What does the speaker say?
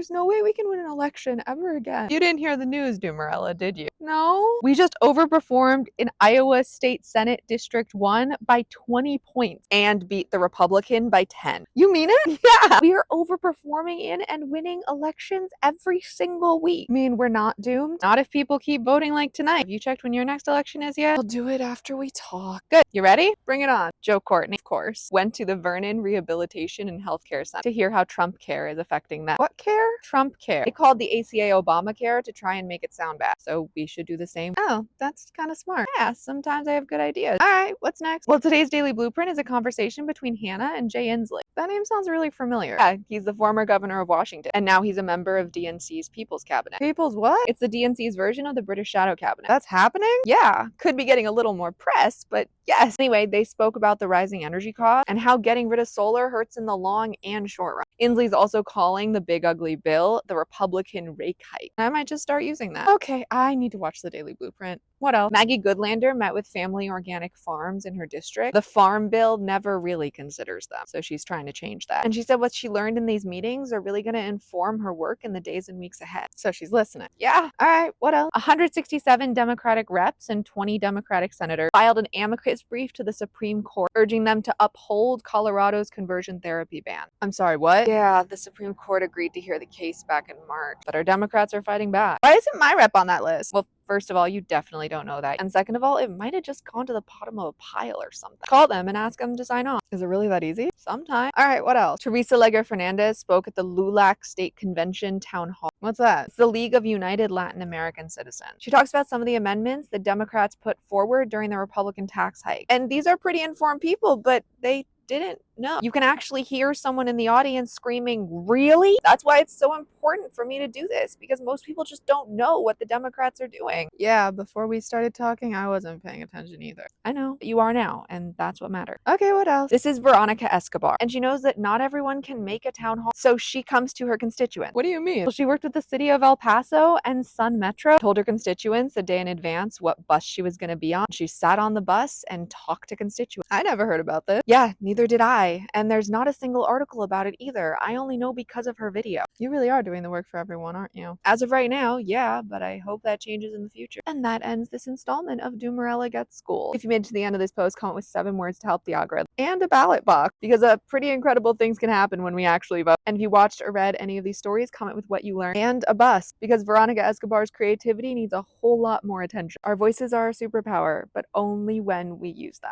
there's no way we can win an election ever again. You didn't hear the news, Dumarella, did you? No? We just overperformed in Iowa State Senate District 1 by 20 points and beat the Republican by 10. You mean it? Yeah. We are overperforming in and winning elections every single week. I mean, we're not doomed. Not if people keep voting like tonight. Have you checked when your next election is yet? I'll do it after we talk. Good. You ready? Bring it on. Joe Courtney, of course, went to the Vernon Rehabilitation and Healthcare Center to hear how Trump Care is affecting them. What care? Trump Care. They called the ACA Obamacare to try and make it sound bad. So we should do the same. Oh, that's kind of smart. Yeah, sometimes I have good ideas. All right, what's next? Well, today's Daily Blueprint is a conversation between Hannah and Jay Inslee. That name sounds really familiar. Yeah, he's the former governor of Washington, and now he's a member of DNC's People's Cabinet. People's what? It's the DNC's version of the British Shadow Cabinet. That's happening? Yeah, could be getting a little more press, but yes. Anyway, they spoke about the rising energy costs and how getting rid of solar hurts in the long and short run. Inslee's also calling the big ugly bill the Republican rake hike. I might just start using that. Okay, I need to watch the Daily Blueprint. What else? Maggie Goodlander met with family organic farms in her district. The farm bill never really considers them, so she's trying to change that. And she said what she learned in these meetings are really going to inform her work in the days and weeks ahead. So she's listening. Yeah. All right, what else? 167 Democratic reps and 20 Democratic senators filed an amicus brief to the Supreme Court urging them to uphold Colorado's conversion therapy ban. I'm sorry, what? Yeah, the Supreme Court agreed to hear the case back in March, but our Democrats are fighting back. Why isn't my rep on that list? Well, first of all, you definitely don't know that. And second of all, it might have just gone to the bottom of a pile or something. Call them and ask them to sign on. Is it really that easy? Sometimes. All right, what else? Teresa Leger Fernandez spoke at the LULAC State Convention Town Hall. What's that? It's the League of United Latin American Citizens. She talks about some of the amendments the Democrats put forward during the Republican tax hike. And these are pretty informed people, but they didn't know. You can actually hear someone in the audience screaming, "Really?" That's why it's so important for me to do this, because most people just don't know what the Democrats are doing. Yeah, before we started talking, I wasn't paying attention either. I know, but you are now, and that's what matters. Okay, what else? This is Veronica Escobar, and she knows that not everyone can make a town hall, so she comes to her constituents. What do you mean? Well, she worked with the city of El Paso and Sun Metro, told her constituents a day in advance what bus she was going to be on. She sat on the bus and talked to constituents. I never heard about this. Yeah, neither did I. And there's not a single article about it either. I only know because of her video. You really are doing the work for everyone, aren't you? As of right now, yeah, but I hope that changes in the future. And that ends this installment of Dumarella Gets School. If you made it to the end of this post, comment with 7 words to help the algorithm. And a ballot box, because pretty incredible things can happen when we actually vote. And if you watched or read any of these stories, comment with what you learned. And a bus, because Veronica Escobar's creativity needs a whole lot more attention. Our voices are our superpower, but only when we use them.